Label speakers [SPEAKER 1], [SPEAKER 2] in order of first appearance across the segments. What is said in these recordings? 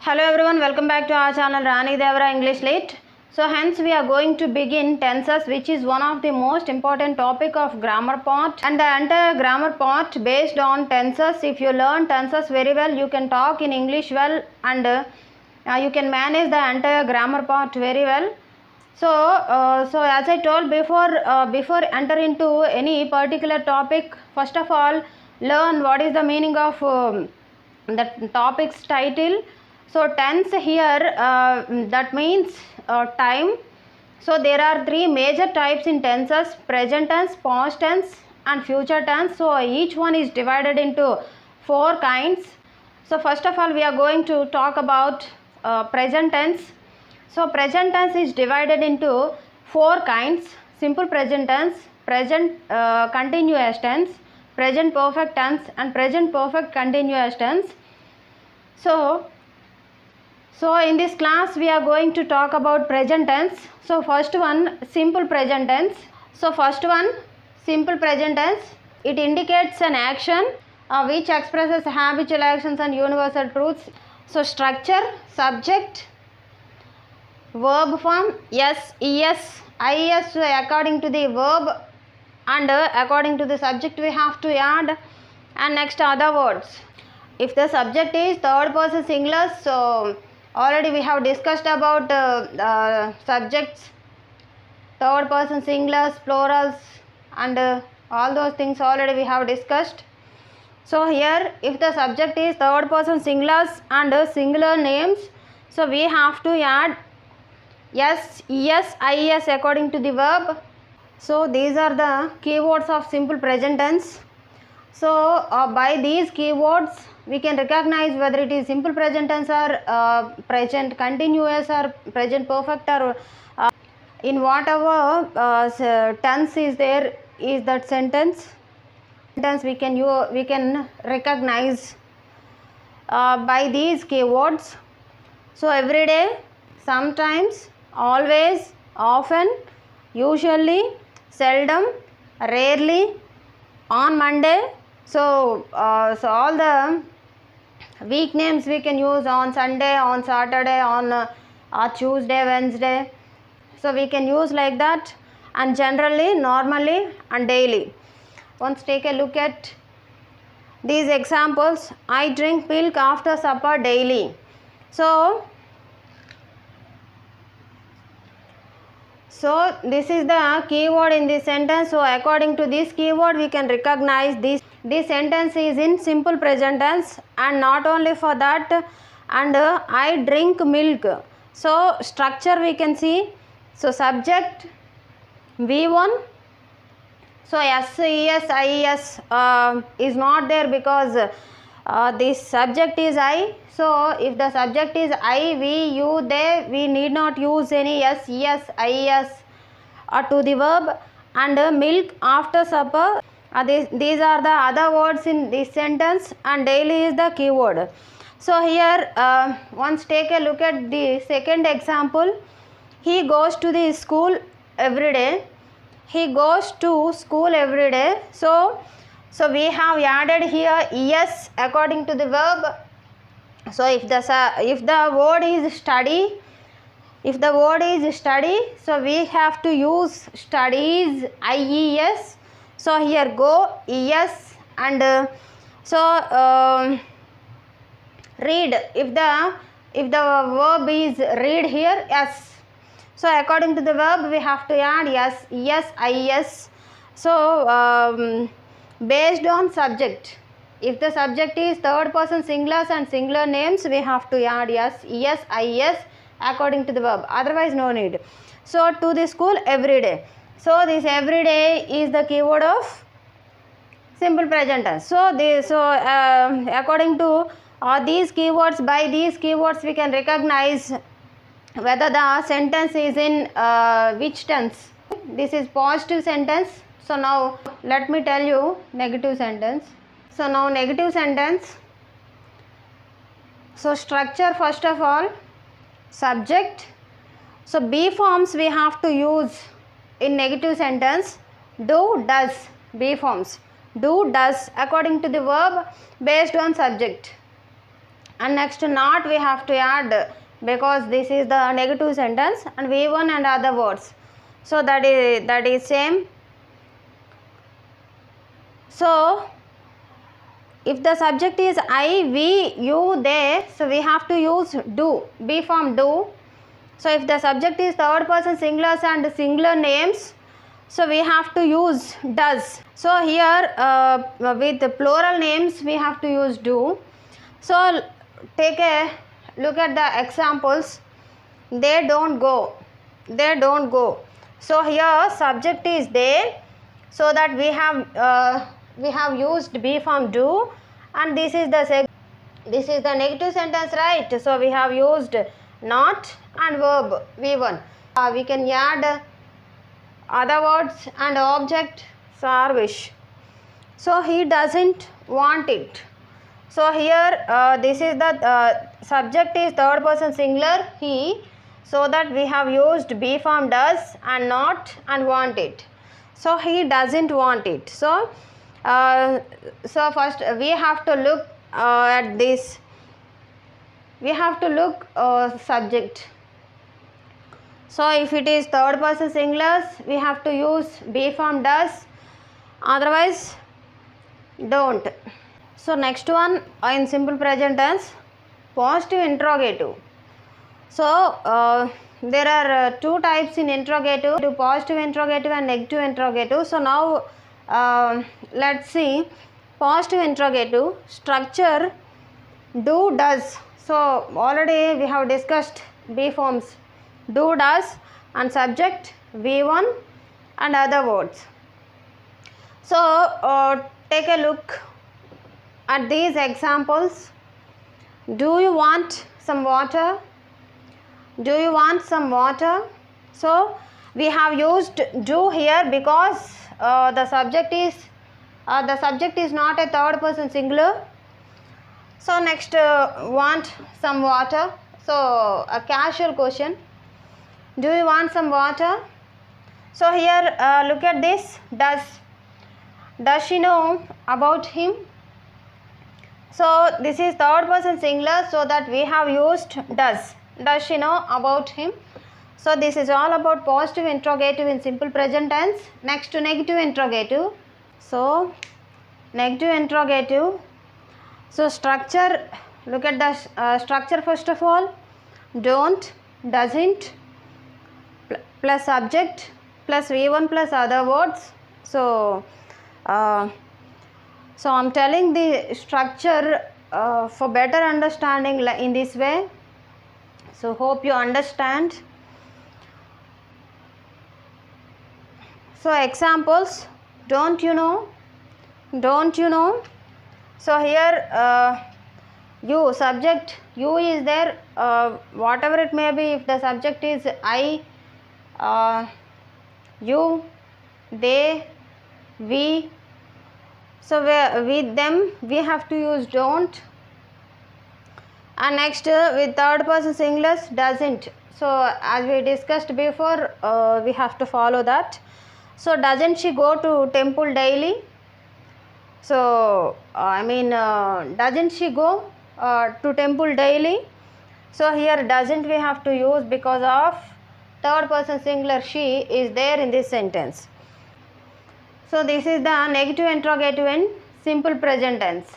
[SPEAKER 1] Hello everyone, welcome back to our channel Rani Devara English Lit. So hence we are going to begin tenses, which is one of the most important topic of grammar part, and the entire grammar part based on tenses. If you learn tenses very well, you can talk in English well, and you can manage the entire grammar part very well. So as I told before enter into any particular topic, first of all learn what is the meaning of the topic's title. So tense here, that means time. So there are three major types in tenses: present tense, past tense and future tense. So each one is divided into four kinds. So first of all we are going to talk about present tense. So present tense is divided into four kinds: simple present tense, present continuous tense, present perfect tense and present perfect continuous tense. So in this class we are going to talk about present tense. So first one, simple present tense. So first one, simple present tense. It indicates an action which expresses habitual actions and universal truths. So structure, subject, verb form, yes, es, is according to the verb, and according to the subject we have to add, and next other words. If the subject is third person singular, so already we have discussed about subjects, third person singulars, plurals, and all those things already we have discussed. So here if the subject is third person singulars and singular names, so we have to add yes, es, is according to the verb. So these are the keywords of simple present tense. So by these keywords we can recognize whether it is simple present tense or present continuous or present perfect, or in whatever tense is there is that sentence we can recognize by these keywords. So every day, sometimes, always, often, usually, seldom, rarely, on Monday. So all the week names we can use on Sunday, on Saturday, on Tuesday, Wednesday. So we can use like that, and generally, normally and daily. Once take a look at these examples. I drink milk after supper daily. So this is the keyword in this sentence. So according to this keyword we can recognize this sentence is in simple present tense, and not only for that, and I drink milk. So structure we can see. So subject V1. So yes, es, is not there because this subject is I. So if the subject is I, we, you, they, we need not use any yes, is to the verb. And milk after supper, these are the other words in this sentence, and daily is the keyword. So here once take a look at the second example. He goes to the school every day. He goes to school every day. So we have added here yes according to the verb. So if the word is study, so we have to use studies, ies. So here go yes, and read. If the verb is read here, yes. So according to the verb we have to add yes, is. So based on subject, if the subject is third person singulars and singular names, we have to add yes, is according to the verb, otherwise no need. So to the school every day. So this every day is the keyword of simple present tense. So according to these keywords, by these keywords we can recognize whether the sentence is in which tense. This is positive sentence. So now let me tell you negative sentence. So now negative sentence. So structure, first of all, subject. So B forms we have to use in negative sentence. Do, does, B forms. Do, does according to the verb based on subject. and next not we have to add because this is the negative sentence, and V1 and other words. So that is same. So if the subject is I, we, you, they, so we have to use do, be form do. So if the subject is third person singulars and singular names, so we have to use does. So here with the plural names we have to use do. So take a look at the examples. They don't go, they don't go. So here subject is they, so that we have used be form do, and this is the negative sentence, right? So we have used not and verb V1. We can add other words and object, so our wish. So he doesn't want it. So here this is the subject is third person singular he, so that we have used be form does and not and want it. So he doesn't want it. So first we have to look at this. We have to look subject. So if it is third person singulars, we have to use be form does, otherwise don't. So next one in simple present tense, positive interrogative. So there are two types in interrogative, positive interrogative and negative interrogative. So now let's see positive interrogative. Structure do, does. So already we have discussed be forms do, does, and subject V1 and other words. So take a look at these examples. Do you want some water? Do you want some water? So we have used do here because the subject is not a third person singular. So next want some water. So a casual question. Do you want some water? So here look at this. Does she know about him? So this is third person singular, so that we have used does. Does she know about him? So this is all about positive interrogative in simple present tense. Next to negative interrogative. So negative interrogative. So structure, look at the structure first of all. Don't, doesn't, plus subject, plus V1 plus other words. So I'm telling the structure for better understanding in this way. So hope you understand. So examples, don't you know? Don't you know? So here you, subject you is there, whatever it may be. If the subject is I, you, they, we, so with them we have to use don't. And next with third person singulars, doesn't. So as we discussed before, we have to follow that. So doesn't she go to temple daily? So doesn't she go to temple daily? So here doesn't we have to use because of third person singular she is there in this sentence. So this is the negative interrogative in simple present tense.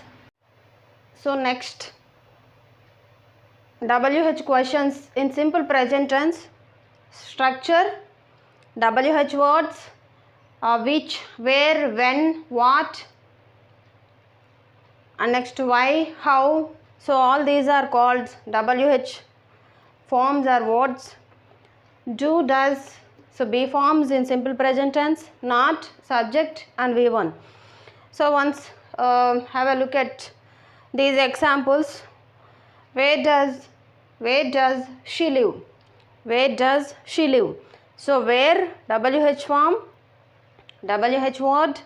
[SPEAKER 1] So next, WH questions in simple present tense. Structure, WH words, which, where, when, what, and next why, how. So all these are called WH forms or words. Do, does. So be forms in simple present tense, not, subject and V1. So once have a look at these examples. Where does she live? Where does she live? So where, WH form, WH word,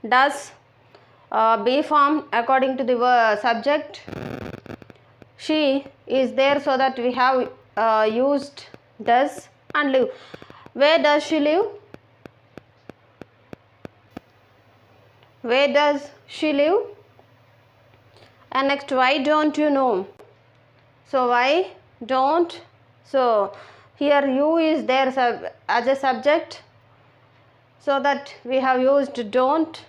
[SPEAKER 1] does, be form according to the subject. She is there, so that we have used does and live. Where does she live? Where does she live? And next, why don't you know? So why don't? So here you is there as a subject, so that we have used don't,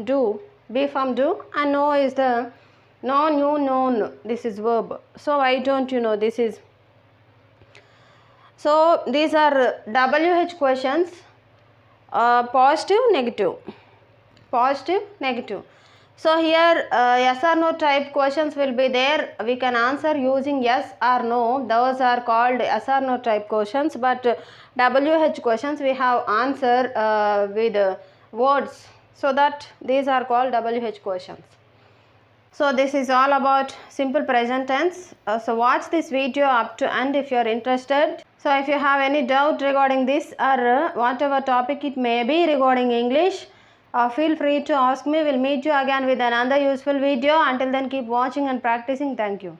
[SPEAKER 1] do, be from do, and know is the known, you, known, this is verb. So why don't you know, this is. So these are WH questions, positive, negative, positive, negative. So here yes or no type questions will be there. We can answer using yes or no. Those are called yes or no type questions. But WH questions we have answer with words. So that these are called WH questions. So this is all about simple present tense. So watch this video up to end if you are interested. So if you have any doubt regarding this or whatever topic it may be regarding English, feel free to ask me. We'll meet you again with another useful video. Until then, keep watching and practicing. Thank you.